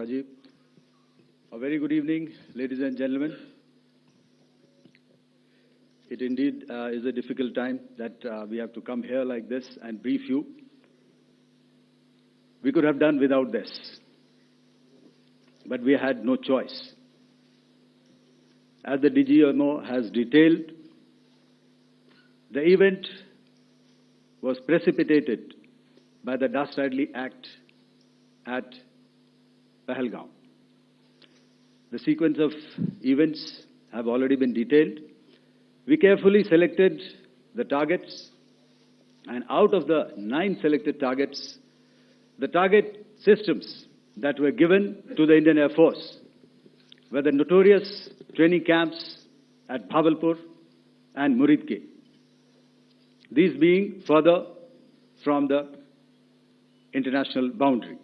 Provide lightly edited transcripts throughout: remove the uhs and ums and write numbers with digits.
Rajiv. A very good evening, ladies and gentlemen. It indeed is a difficult time that we have to come here like this and brief you. We could have done without this, but we had no choice. As the DGMO has detailed, the event was precipitated by the dastardly act at Pahalgaon. The sequence of events have already been detailed. We carefully selected the targets, and out of the 9 selected targets, the target systems that were given to the Indian Air Force were the notorious training camps at Bhavalpur and Muridke, these being further from the international boundary.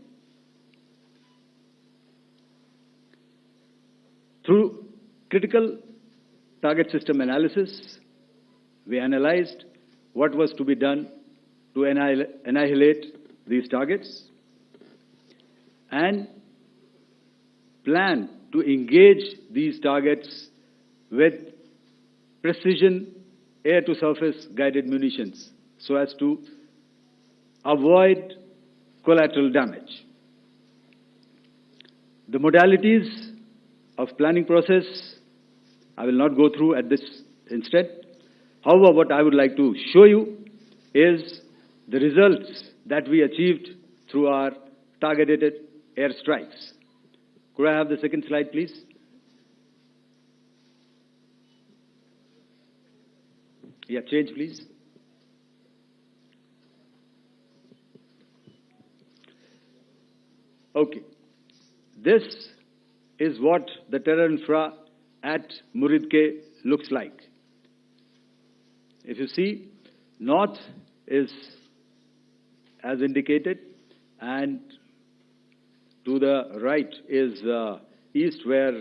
Through critical target system analysis, we analyzed what was to be done to annihilate these targets and plan to engage these targets with precision air-to-surface guided munitions so as to avoid collateral damage. The modalities of planning process I will not go through at this instant. However, what I would like to show you is the results that we achieved through our targeted airstrikes. Could I have the second slide, please? Yeah, change, please. Okay. This is what the terror infra at Muridke looks like. If you see, north is as indicated, and to the right is east, where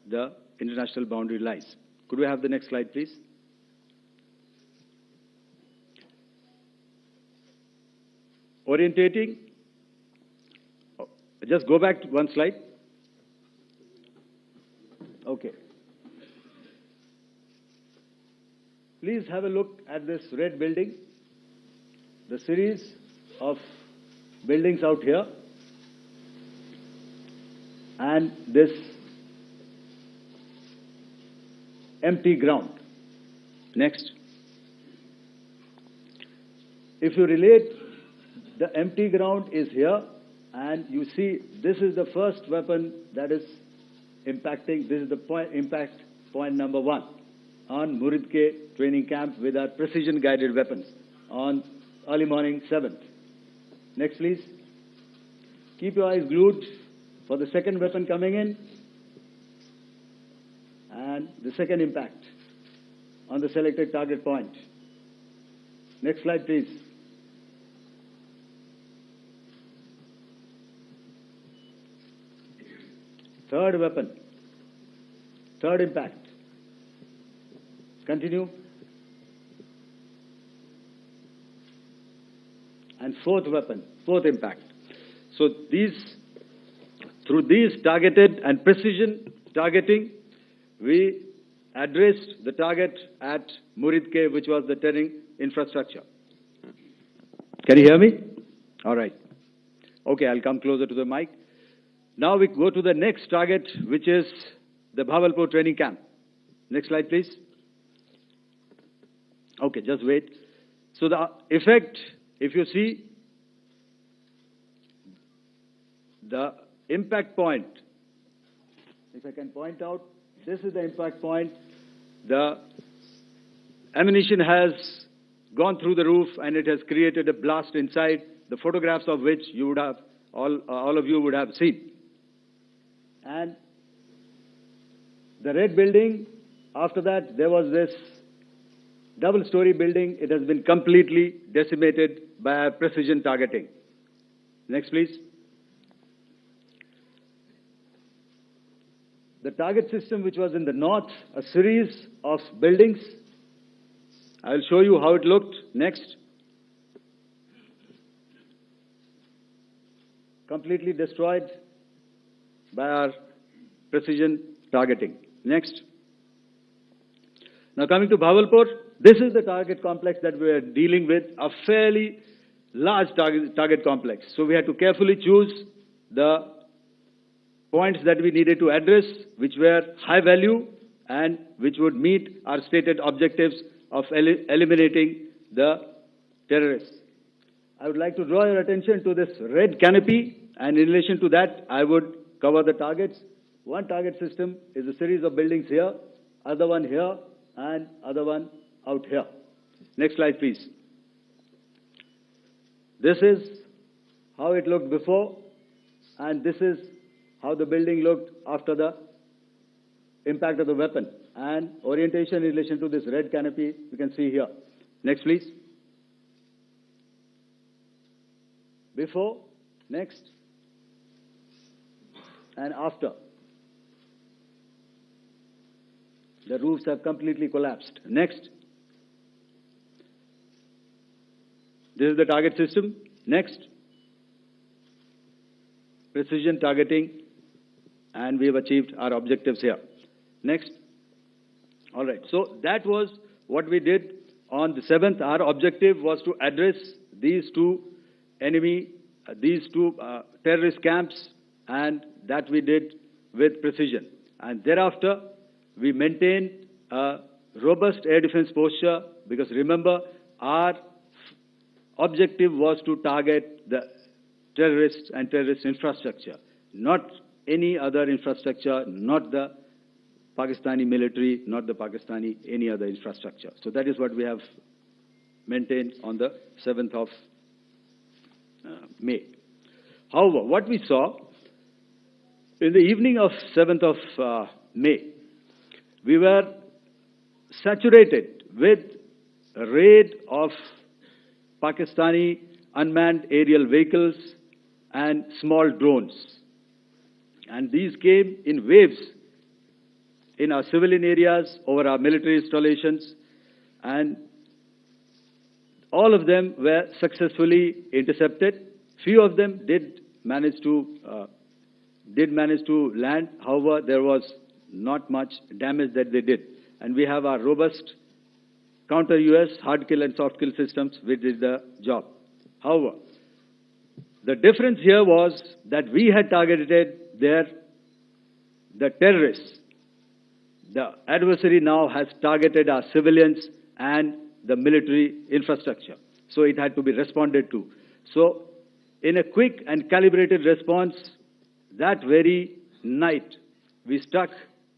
the international boundary lies. Could we have the next slide, please? Orientating. Just go back to one slide. Okay. Please have a look at this red building, the series of buildings out here, and this empty ground. Next. If you relate, the empty ground is here, and you see this is the first weapon that is impacting. This is the impact point number 1 on Muridke training camp with our precision guided weapons on early morning 7th. Next, please. Keep your eyes glued for the second weapon coming in and the second impact on the selected target point. Next slide, please. Third weapon, third impact. Continue. And fourth weapon, fourth impact. So through these targeted and precision targeting, we addressed the target at Muridke, which was the terrain infrastructure. Can you hear me? All right. Okay, I'll come closer to the mic. Now we go to the next target, which is the Bhavalpur training camp. Next slide, please. Okay, just wait. So the effect, if you see, the impact point, if I can point out, this is the impact point. The ammunition has gone through the roof and it has created a blast inside, the photographs of which you would have, all of you would have seen. And the red building, after that, there was this double-story building. It has been completely decimated by our precision targeting. Next, please. The target system, which was in the north, a series of buildings. I'll show you how it looked. Next. Completely destroyed. by our precision targeting. Next. Now coming to Bhavalpur, this is the target complex that we are dealing with, a fairly large target complex. So we had to carefully choose the points that we needed to address, which were high value and which would meet our stated objectives of eliminating the terrorists. I would like to draw your attention to this red canopy, and in relation to that, I would cover the targets. One target system is a series of buildings here, other one here, and other one out here. Next slide, please. This is how it looked before, and this is how the building looked after the impact of the weapon. And orientation in relation to this red canopy, you can see here. Next, please. Before, next, and after. The roofs have completely collapsed. Next. This is the target system. Next. Precision targeting, and we have achieved our objectives here. Next. All right. So that was what we did on the 7th. Our objective was to address these two terrorist camps, and that we did with precision. And thereafter, we maintained a robust air defense posture, because remember, our objective was to target the terrorists and terrorist infrastructure, not any other infrastructure, not the Pakistani military, not the Pakistani any other infrastructure. So that is what we have maintained on the 7th of May. However, what we saw in the evening of 7th of May, we were saturated with a raid of Pakistani unmanned aerial vehicles and small drones. And these came in waves in our civilian areas, over our military installations, and all of them were successfully intercepted. Few of them did manage to land. However, there was not much damage that they did. And we have our robust counter-US hard kill and soft kill systems which did the job. However, the difference here was that we had targeted the terrorists. The adversary now has targeted our civilians and the military infrastructure. So it had to be responded to. So in a quick and calibrated response, that very night, we struck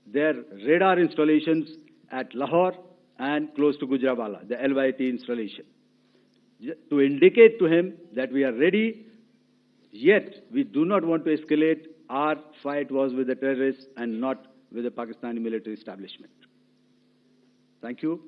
their radar installations at Lahore and close to Gujranwala, the LYT installation, to indicate to him that we are ready, yet we do not want to escalate. Our fight was with the terrorists and not with the Pakistani military establishment. Thank you.